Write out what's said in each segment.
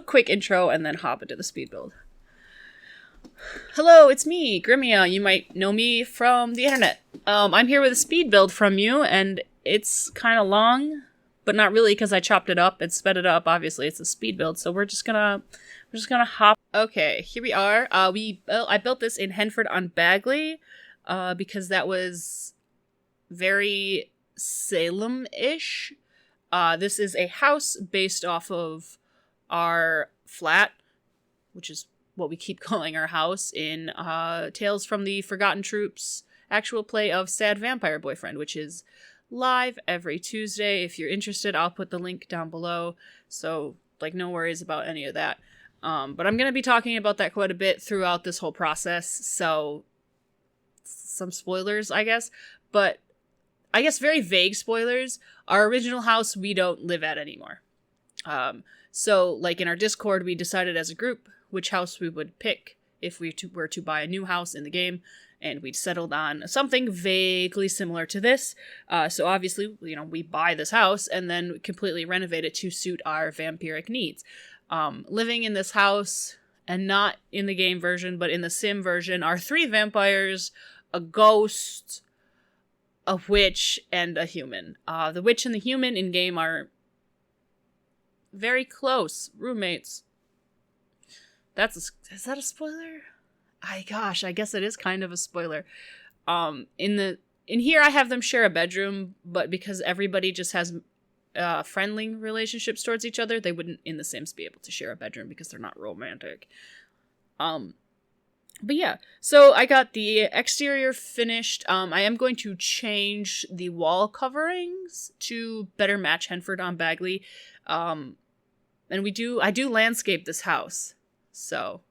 quick intro and then hop into the speed build. Hello, it's me, Grimmia. You might know me from the internet. I'm here with a speed build from you, and it's kind of long, but not really because I chopped it up and sped it up. Obviously, it's a speed build, so we're just gonna hop. Okay, here we are. I built this in Henford-on-Bagley, because that was very Salem-ish. This is a house based off of our flat, which is what we keep calling our house in Tales from the Forgotten Troops actual play of Sad Vampire Boyfriend, which is live every Tuesday. If you're interested, I'll put the link down below. So, no worries about any of that. But I'm going to be talking about that quite a bit throughout this whole process. So, some spoilers, I guess. But, I guess very vague spoilers. Our original house, we don't live at anymore. So, in our Discord, we decided as a group which house we would pick if we were to buy a new house in the game, and we'd settled on something vaguely similar to this. So obviously, we buy this house and then completely renovate it to suit our vampiric needs. Living in this house, and not in the game version, but in the sim version, are 3 vampires, a ghost, a witch, and a human. The witch and the human in-game are very close roommates. Is that a spoiler? I guess it is kind of a spoiler. In here I have them share a bedroom, but because everybody just has friendly relationships towards each other, they wouldn't in The Sims be able to share a bedroom because they're not romantic. But yeah, so I got the exterior finished. I am going to change the wall coverings to better match Henford-on-Bagley. And I do landscape this house. So,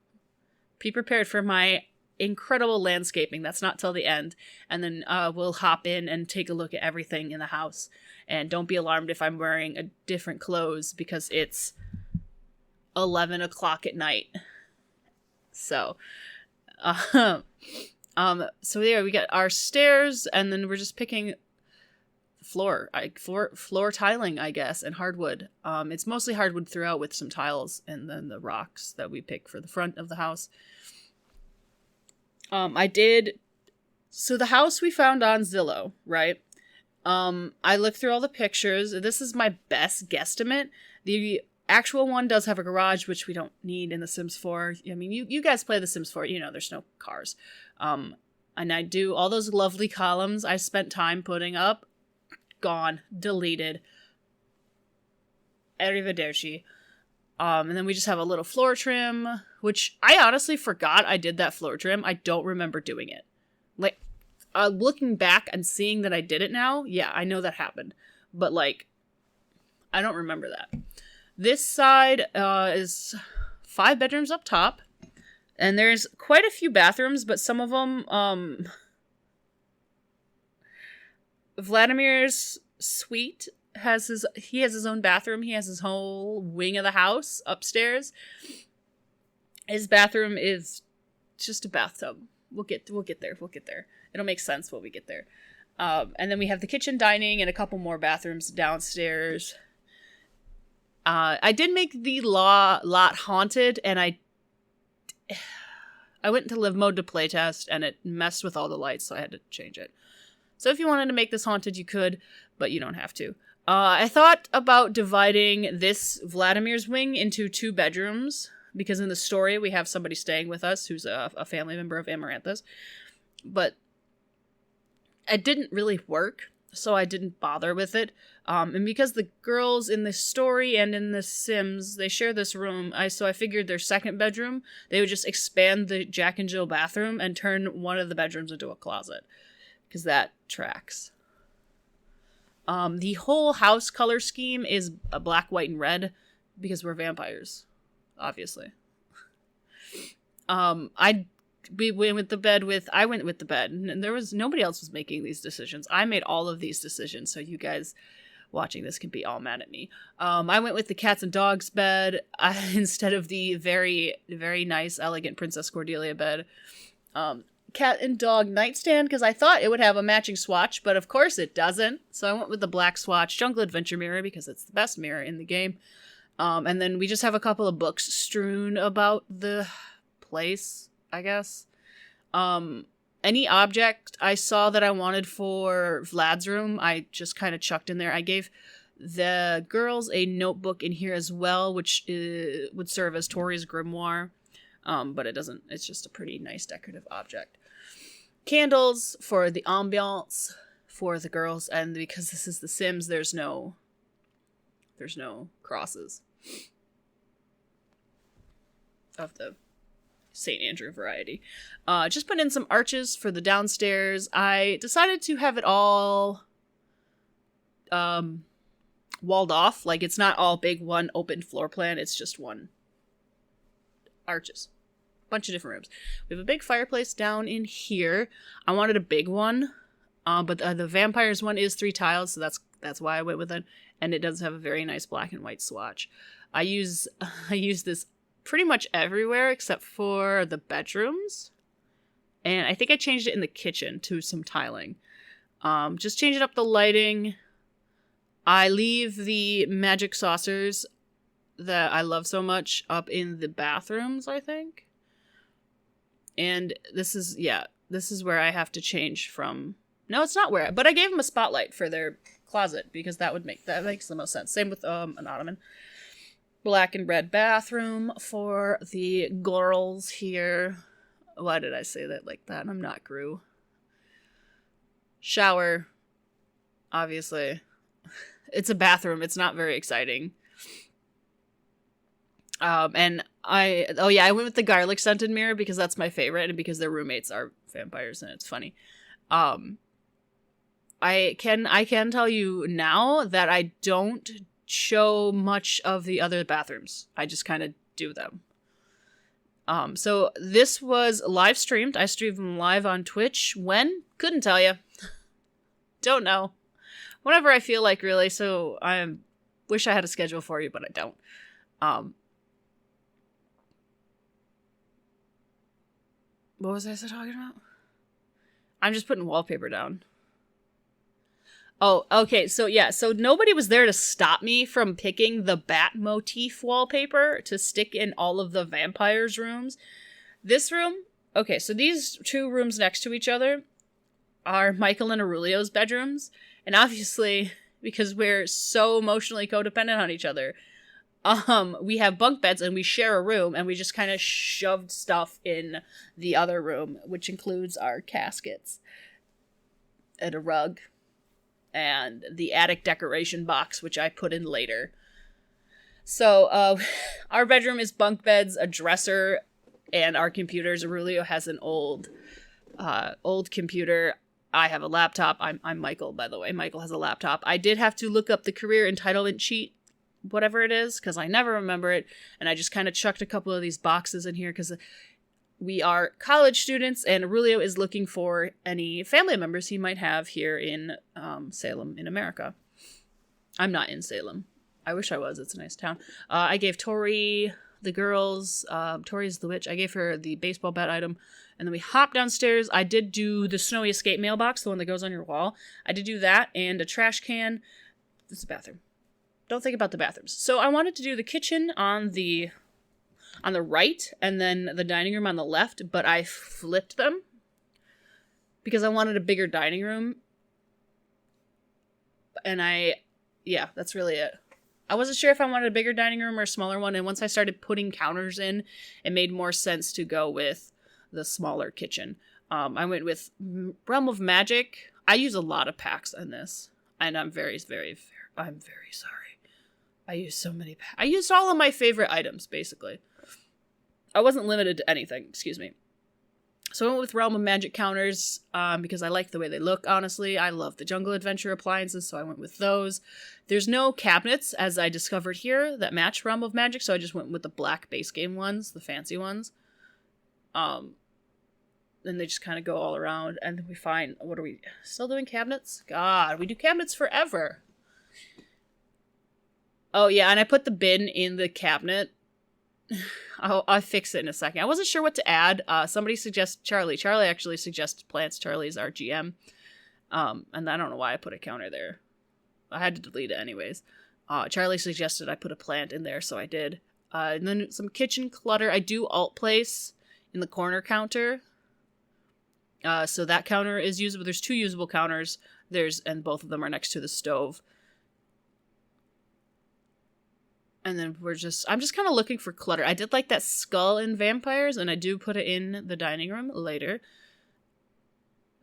be prepared for my incredible landscaping. That's not till the end. And then we'll hop in and take a look at everything in the house. And don't be alarmed if I'm wearing a different clothes because it's 11 o'clock at night. So, so there we got our stairs, and then we're just picking floor tiling, I guess, and hardwood. It's mostly hardwood throughout with some tiles and then the rocks that we pick for the front of the house. So the house we found on Zillow, right? I looked through all the pictures. This is my best guesstimate. The actual one does have a garage, which we don't need in The Sims 4. I mean, you guys play The Sims 4, there's no cars. And I do all those lovely columns I spent time putting up. Gone. Deleted. Arrivederci. And then we just have a little floor trim, which I honestly forgot I did that floor trim. I don't remember doing it. Looking back and seeing that I did it now, yeah, I know that happened. But, I don't remember that. This side is 5 bedrooms up top. And there's quite a few bathrooms, but some of them, Vladimir's suite has his own bathroom. He has his whole wing of the house upstairs. His bathroom is just a bathtub. We'll get there. It'll make sense when we get there. And then we have the kitchen, dining, and a couple more bathrooms downstairs. I did make the lot haunted, and I went into live mode to playtest, and it messed with all the lights, so I had to change it. So if you wanted to make this haunted, you could, but you don't have to. I thought about dividing this Vladimir's wing into 2 bedrooms, because in the story we have somebody staying with us who's a family member of Amarantha's. But it didn't really work, so I didn't bother with it. And because the girls in the story and in the Sims, they share this room, so I figured their second bedroom, they would just expand the Jack and Jill bathroom and turn one of the bedrooms into a closet. Because that tracks. The whole house color scheme is a black, white, and red because we're vampires, obviously. I went with the bed, and there was nobody else was making these decisions. I made all of these decisions, so you guys watching this can be all mad at me. I went with the cats and dogs bed instead of the very, very nice, elegant Princess Cordelia bed. Cat and dog nightstand because I thought it would have a matching swatch, but of course it doesn't. So I went with the black swatch jungle adventure mirror because it's the best mirror in the game. And then we just have a couple of books strewn about the place, I guess. Any object I saw that I wanted for Vlad's room, I just kind of chucked in there. I gave the girls a notebook in here as well, which would serve as Tori's grimoire. But it doesn't, it's just a pretty nice decorative object. Candles for the ambiance for the girls, and because this is The Sims, there's no crosses of the St. Andrew variety. Just put in some arches for the downstairs. I decided to have it all walled off. Like, it's not all big one open floor plan. It's just one arches. Bunch of different rooms. We have a big fireplace down in here. I wanted a big one, but the vampires one is 3 tiles, so that's why I went with it. And it does have a very nice black and white swatch. I use this pretty much everywhere except for the bedrooms. And I think I changed it in the kitchen to some tiling. Just changing up the lighting. I leave the magic saucers that I love so much up in the bathrooms, I think. And this is where I have to change from. No, it's not where, but I gave them a spotlight for their closet because that makes the most sense. Same with an ottoman. Black and red bathroom for the girls here. Why did I say that like that? I'm not Gru. Shower. Obviously. It's a bathroom. It's not very exciting. And I went with the garlic scented mirror because that's my favorite and because their roommates are vampires and it's funny. I can tell you now that I don't show much of the other bathrooms. I just kind of do them. So this was live streamed. I streamed them live on Twitch. When? Couldn't tell you. Don't know. Whenever I feel like, really. So I wish I had a schedule for you, but I don't. What was I talking about? I'm just putting wallpaper down. Oh, okay. So nobody was there to stop me from picking the bat motif wallpaper to stick in all of the vampires' rooms. This room, okay, so these 2 rooms next to each other are Michael and Aurelio's bedrooms. And obviously, because we're so emotionally codependent on each other, we have bunk beds and we share a room, and we just kind of shoved stuff in the other room, which includes our caskets and a rug and the attic decoration box, which I put in later. So our bedroom is bunk beds, a dresser, and our computers. Aurelio has an old computer. I have a laptop. I'm Michael, by the way. Michael has a laptop. I did have to look up the career entitlement sheet, whatever it is, because I never remember it, and I just kind of chucked a couple of these boxes in here because we are college students, and Aurelio is looking for any family members he might have here in Salem, in America. I'm not in Salem. I wish I was. It's a nice town. I gave Tori, the girls, Tori's the witch, I gave her the baseball bat item, and then we hopped downstairs. I did do the Snowy Escape mailbox, the one that goes on your wall. I did do that, and a trash can. This is a bathroom. Don't think about the bathrooms. So I wanted to do the kitchen on the right and then the dining room on the left, but I flipped them because I wanted a bigger dining room. And that's really it. I wasn't sure if I wanted a bigger dining room or a smaller one, and once I started putting counters in, it made more sense to go with the smaller kitchen. I went with Realm of Magic. I use a lot of packs in this, and I'm very, very, I'm very sorry. I used so many I used all of my favorite items, basically. I wasn't limited to anything, excuse me. So I went with Realm of Magic counters because I like the way they look, honestly. I love the Jungle Adventure appliances, so I went with those. There's no cabinets, as I discovered here, that match Realm of Magic, so I just went with the black base game ones, the fancy ones. And they just kind of go all around, and we find, what are we, still doing cabinets? God, we do cabinets forever. Oh, yeah, and I put the bin in the cabinet. I'll fix it in a second. I wasn't sure what to add. Somebody suggested Charlie. Charlie actually suggested plants. Charlie's our GM. And I don't know why I put a counter there. I had to delete it anyways. Charlie suggested I put a plant in there, so I did. And then some kitchen clutter. I do alt place in the corner counter. So that counter is usable. There's 2 usable counters. And both of them are next to the stove. And then I'm just kind of looking for clutter. I did like that skull in Vampires, and I do put it in the dining room later.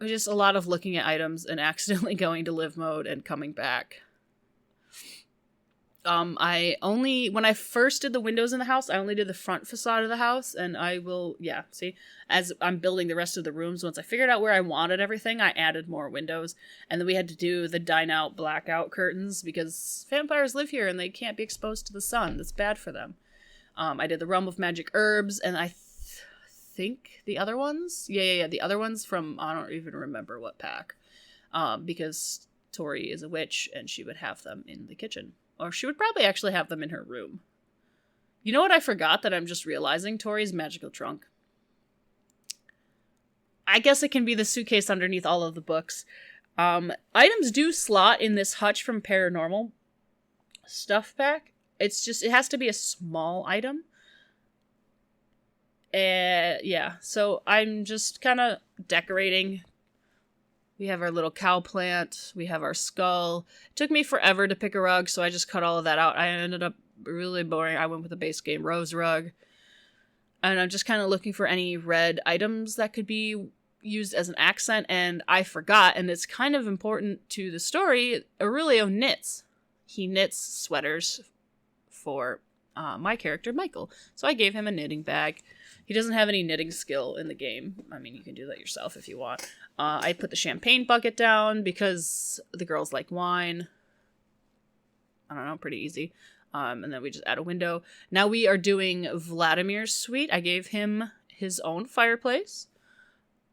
Just a lot of looking at items and accidentally going to live mode and coming back. When I first did the windows in the house, I only did the front facade of the house, and as I'm building the rest of the rooms, once I figured out where I wanted everything, I added more windows, and then we had to do the dine-out blackout curtains, because vampires live here, and they can't be exposed to the sun. That's bad for them. I did the Realm of Magic herbs, and I think the other ones? Yeah, the other ones from, I don't even remember what pack, because Tori is a witch, and she would have them in the kitchen. Or she would probably actually have them in her room. You know what I forgot that I'm just realizing? Tori's magical trunk. I guess it can be the suitcase underneath all of the books. Items do slot in this hutch from Paranormal stuff pack. It has to be a small item. So I'm just kind of decorating. We have our little cow plant. We have our skull. It took me forever to pick a rug, so I just cut all of that out. I ended up really boring. I went with the base game rose rug. And I'm just kind of looking for any red items that could be used as an accent. And I forgot, and it's kind of important to the story, Aurelio knits. He knits sweaters for my character, Michael. So I gave him a knitting bag. He doesn't have any knitting skill in the game. I mean, you can do that yourself if you want. I put the champagne bucket down because the girls like wine. I don't know, pretty easy. And then we just add a window. Now we are doing Vladimir's suite. I gave him his own fireplace.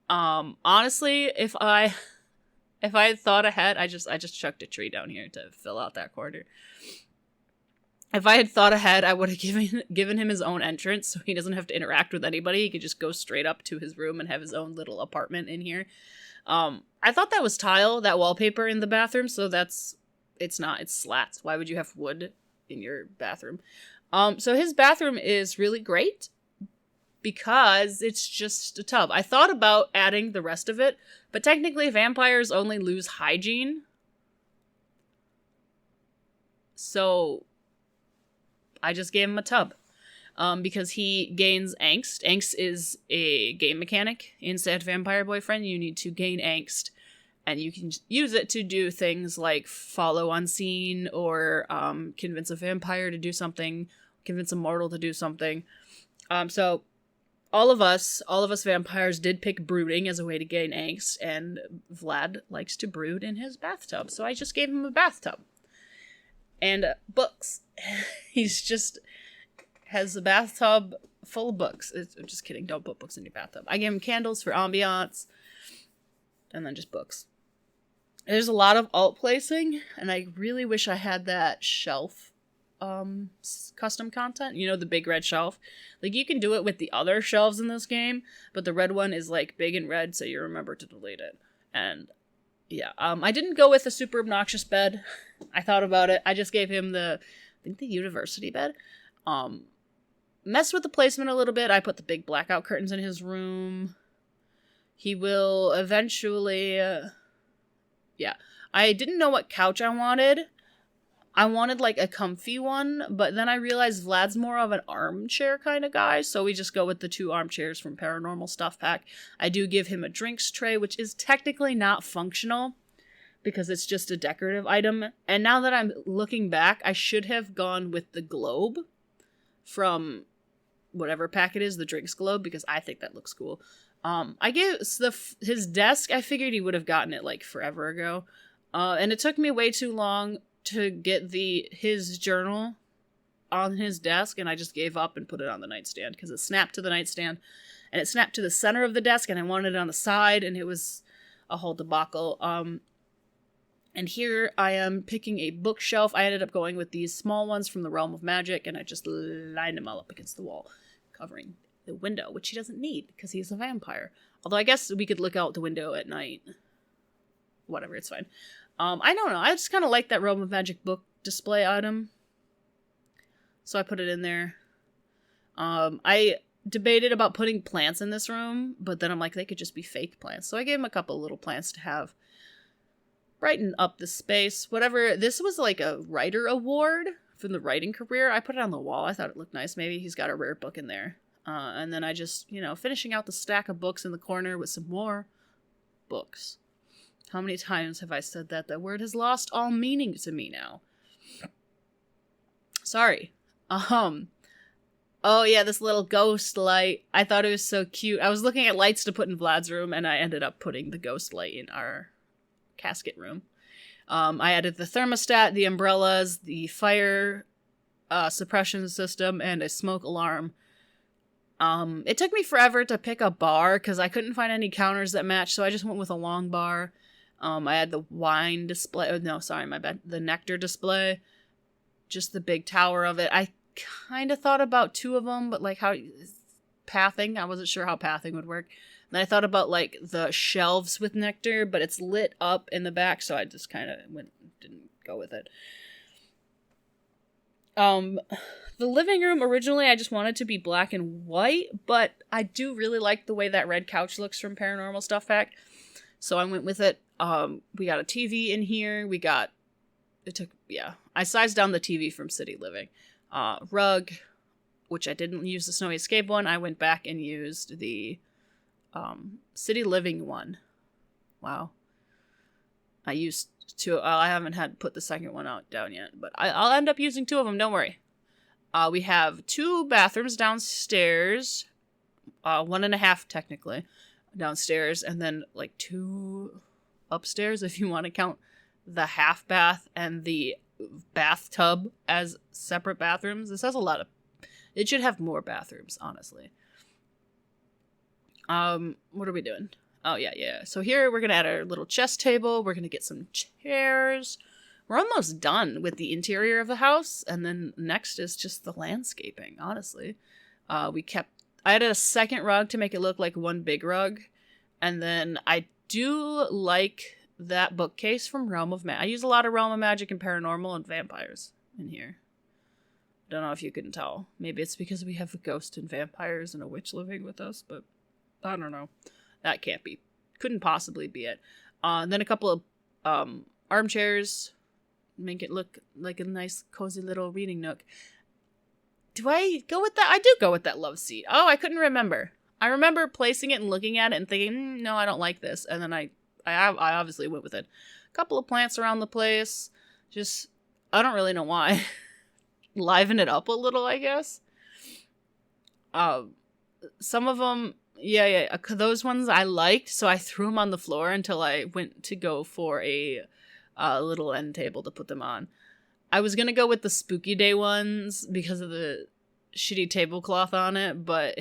Honestly, if I had thought ahead, I just chucked a tree down here to fill out that corner. If I had thought ahead, I would have given him his own entrance so he doesn't have to interact with anybody. He could just go straight up to his room and have his own little apartment in here. I thought that was tile, that wallpaper in the bathroom, so it's not. It's slats. Why would you have wood in your bathroom? So his bathroom is really great because it's just a tub. I thought about adding the rest of it, but technically vampires only lose hygiene. So I just gave him a tub because he gains angst. Angst is a game mechanic in Sad Vampire Boyfriend. You need to gain angst, and you can use it to do things like follow unseen or convince a vampire to do something, convince a mortal to do something. So all of us vampires did pick brooding as a way to gain angst, and Vlad likes to brood in his bathtub. So I just gave him a bathtub. And books. He's just has a bathtub full of books. I'm just kidding. Don't put books in your bathtub. I gave him candles for ambiance. And then just books. There's a lot of alt placing. And I really wish I had that shelf custom content. You know, the big red shelf. Like, you can do it with the other shelves in this game. But the red one is, like, big and red. So you remember to delete it. And yeah, I didn't go with a super obnoxious bed. I thought about it. I just gave him the university bed. Messed with the placement a little bit. I put the big blackout curtains in his room. He will eventually, I didn't know what couch I wanted. I wanted, like, a comfy one, but then I realized Vlad's more of an armchair kind of guy, so we just go with the 2 armchairs from Paranormal Stuff Pack. I do give him a drinks tray, which is technically not functional, because it's just a decorative item. And now that I'm looking back, I should have gone with the globe from whatever pack it is, the drinks globe, because I think that looks cool. I gave his desk, I figured he would have gotten it, like, forever ago. And it took me way too long to get his journal on his desk, and I just gave up and put it on the nightstand because it snapped to the nightstand, and it snapped to the center of the desk, and I wanted it on the side, and it was a whole debacle. And here I am picking a bookshelf. I ended up going with these small ones from the Realm of Magic, and I just lined them all up against the wall, covering the window, which he doesn't need because he's a vampire. Although I guess we could look out the window at night. Whatever, it's fine. I don't know. I just kind of like that Realm of Magic book display item. So I put it in there. I debated about putting plants in this room, but then I'm like, they could just be fake plants. So I gave him a couple little plants to have brighten up the space. Whatever. This was like a writer award from the writing career. I put it on the wall. I thought it looked nice. Maybe he's got a rare book in there. And then I just, finishing out the stack of books in the corner with some more books. How many times have I said that? That word has lost all meaning to me now. Sorry. Oh yeah, this little ghost light. I thought it was so cute. I was looking at lights to put in Vlad's room, and I ended up putting the ghost light in our casket room. I added the thermostat, the umbrellas, the fire suppression system, and a smoke alarm. It took me forever to pick a bar because I couldn't find any counters that matched, so I just went with a long bar. I had the wine display. Oh, no, sorry, my bad. The nectar display. Just the big tower of it. I kind of thought about two of them, but like how pathing. I wasn't sure how pathing would work. And I thought about like the shelves with nectar, but it's lit up in the back, so I just kind of didn't go with it. The living room, originally I just wanted to be black and white, but I do really like the way that red couch looks from Paranormal Stuff Pack, so I went with it. We got a TV in here, I sized down the TV from City Living. Rug, which I didn't use the Snowy Escape one, I went back and used the City Living one. Wow. I used two. I haven't had put the second one down yet, but I'll end up using two of them, don't worry. We have 2 bathrooms downstairs, 1.5 technically downstairs, and then like 2 upstairs if you want to count the half bath and the bathtub as separate bathrooms. This has it should have more bathrooms, honestly. What are we doing? Oh, yeah. So here we're going to add our little chest table. We're going to get some chairs. We're almost done with the interior of the house. And then next is just the landscaping, honestly. I added a second rug to make it look like one big rug. And then I do like that bookcase from Realm of Magic. I use a lot of Realm of Magic and Paranormal and vampires in here. Don't know if you can tell. Maybe it's because we have a ghost and vampires and a witch living with us, but I don't know. That couldn't possibly be it. And then a couple of armchairs. Make it look like a nice, cozy little reading nook. Do I go with that? I do go with that love seat. Oh, I couldn't remember. I remember placing it and looking at it and thinking, no, I don't like this. And then I obviously went with it. A couple of plants around the place. Just, I don't really know why. Liven it up a little, I guess. Some of them... Yeah, those ones I liked, so I threw them on the floor until I went to go for a little end table to put them on. I was gonna go with the Spooky Day ones because of the shitty tablecloth on it, but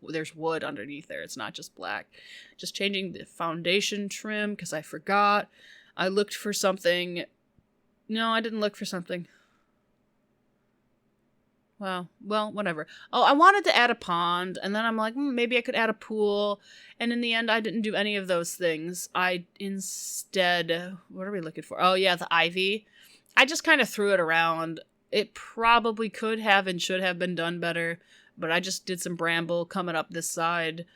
there's wood underneath there. It's not just black. Just changing the foundation trim because I forgot. I looked for something. No, I didn't look for something. Well, whatever. Oh, I wanted to add a pond, and then I'm like, maybe I could add a pool. And in the end, I didn't do any of those things. I instead, what are we looking for? Oh, yeah, the ivy. I just kind of threw it around. It probably could have and should have been done better, but I just did some bramble coming up this side.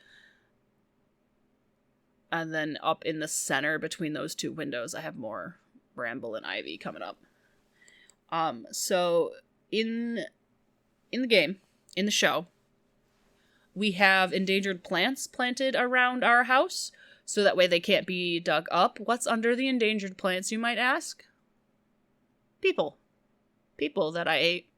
And then up in the center between those 2 windows, I have more bramble and ivy coming up. So in the game, in the show, we have endangered plants planted around our house, so that way they can't be dug up. What's under the endangered plants, you might ask? People. People that I ate.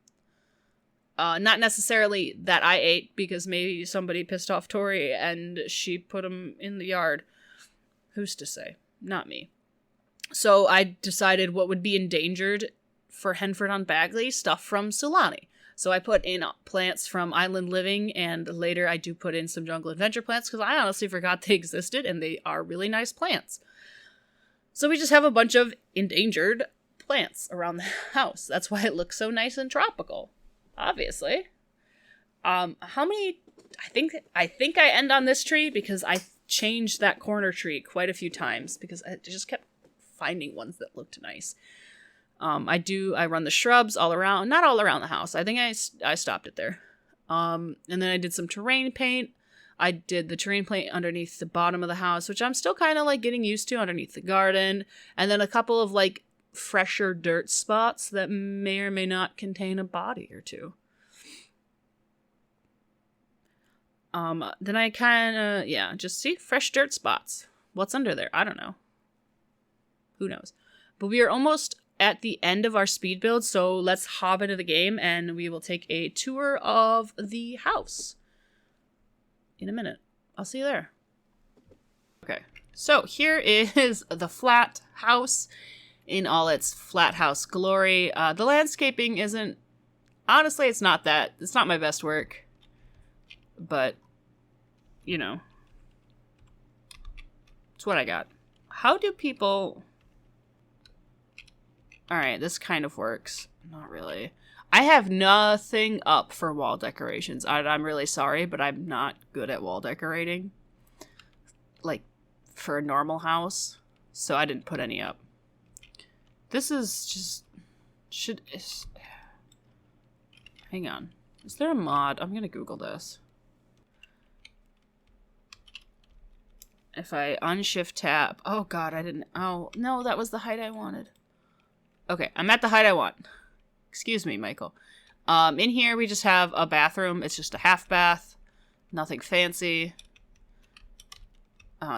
Not necessarily that I ate, because maybe somebody pissed off Tori and she put them in the yard. Who's to say? Not me. So I decided what would be endangered for Henford on Bagley, stuff from Sulani. So I put in plants from Island Living, and later I do put in some Jungle Adventure plants, because I honestly forgot they existed, and they are really nice plants. So we just have a bunch of endangered plants around the house. That's why it looks so nice and tropical, obviously. How many... I think I end on this tree, because I changed that corner tree quite a few times, because it just kept finding ones that looked nice. I run the shrubs all around, not all around the house. I think I stopped it there. And then I did some terrain paint. I did the terrain paint underneath the bottom of the house, which I'm still kind of like getting used to, underneath the garden. And then a couple of like fresher dirt spots that may or may not contain a body or two. Then I kind of, just see fresh dirt spots. What's under there? I don't know. Who knows? But we are almost at the end of our speed build, so let's hop into the game and we will take a tour of the house in a minute. I'll see you there. Okay, so here is the flat house in all its flat house glory. The landscaping isn't, honestly, it's not my best work, but, you know, it's what I got. How do people... Alright, this kind of works. Not really. I have nothing up for wall decorations. I'm really sorry, but I'm not good at wall decorating. Like, for a normal house. So I didn't put any up. This is just... Hang on. Is there a mod? I'm gonna Google this. If I unshift tab... Oh god, I didn't... Oh, no, that was the height I wanted. Okay, I'm at the height I want. Excuse me, Michael. In here, we just have a bathroom. It's just a half bath. Nothing fancy.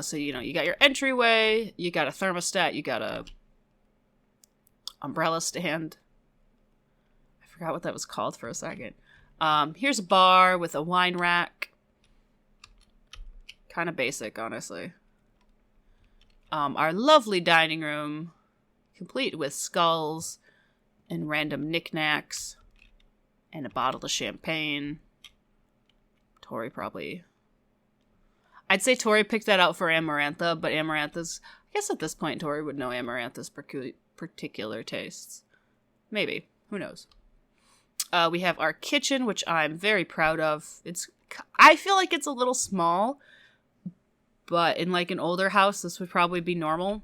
So, you know, you got your entryway. You got a thermostat. You got a umbrella stand. I forgot what that was called for a second. Here's a bar with a wine rack. Kind of basic, honestly. Our lovely dining room. Complete with skulls and random knickknacks and a bottle of champagne. Tori probably... I'd say Tori picked that out for Amarantha, but Amarantha's... I guess at this point Tori would know Amarantha's particular tastes. Maybe. Who knows? We have our kitchen, which I'm very proud of. I feel like it's a little small, but in like an older house, this would probably be normal.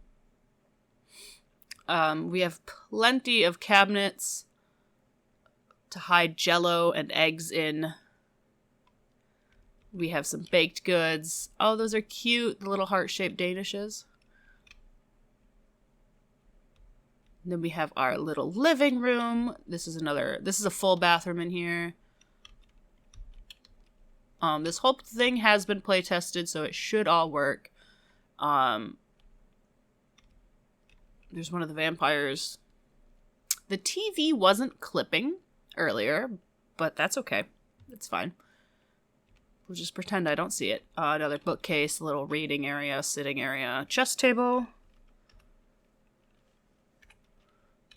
We have plenty of cabinets to hide Jell-O and eggs in. We have some baked goods. Oh, those are cute, the little heart-shaped Danishes. And then we have our little living room. This is a full bathroom in here. This whole thing has been play tested, so it should all work. There's one of the vampires. The TV wasn't clipping earlier, but that's okay. It's fine. We'll just pretend I don't see it. Another bookcase, a little reading area, sitting area, chess table.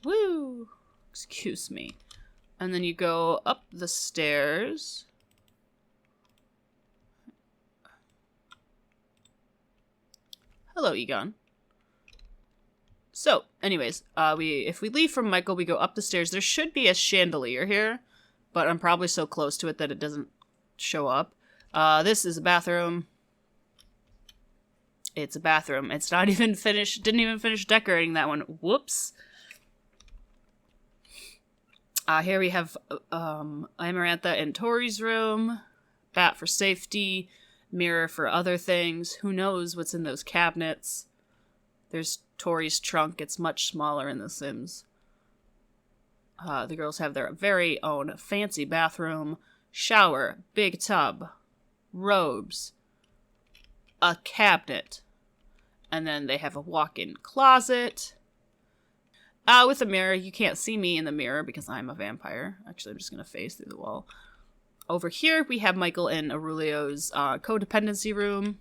Woo! Excuse me. And then you go up the stairs. Hello, Egon. So, anyways, if we leave from Michael, we go up the stairs. There should be a chandelier here, but I'm probably so close to it that it doesn't show up. This is a bathroom. It's a bathroom. It's not even finished. Didn't even finish decorating that one. Whoops. Here we have Amarantha and Tori's room. Bat for safety. Mirror for other things. Who knows what's in those cabinets. There's Tori's trunk. It's much smaller in The Sims. The girls have their very own fancy bathroom. Shower. Big tub. Robes. A cabinet. And then they have a walk-in closet. With a mirror. You can't see me in the mirror because I'm a vampire. Actually, I'm just going to face through the wall. Over here, we have Michael and Aurelio's codependency room.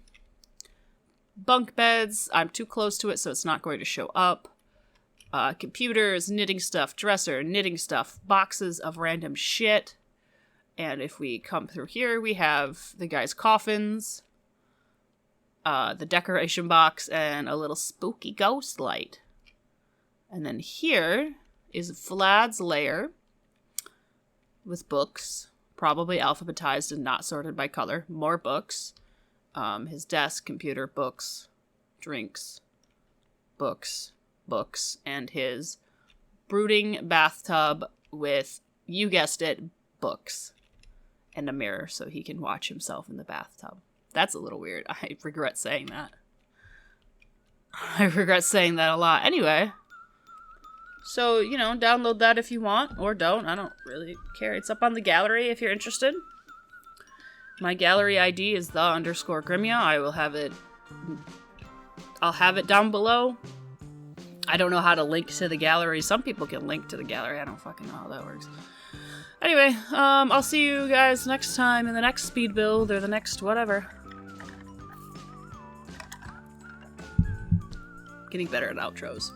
Bunk beds. I'm too close to it, so it's not going to show up. Computers, knitting stuff, dresser, knitting stuff, boxes of random shit. And if we come through here, we have the guys' coffins, the decoration box, and a little spooky ghost light. And then here is Vlad's lair with books, probably alphabetized and not sorted by color. More books. His desk, computer, books, drinks, books, books and his brooding bathtub with, you guessed it, books and a mirror so he can watch himself in the bathtub. That's a little weird. I regret saying that. I regret saying that a lot. Anyway, so, you know, download that if you want, or don't. I don't really care. It's up on the gallery if you're interested. My gallery ID is _Grimmia. I'll have it down below. I don't know how to link to the gallery. Some people can link to the gallery. I don't fucking know how that works. Anyway, I'll see you guys next time in the next speed build or the next whatever. Getting better at outros.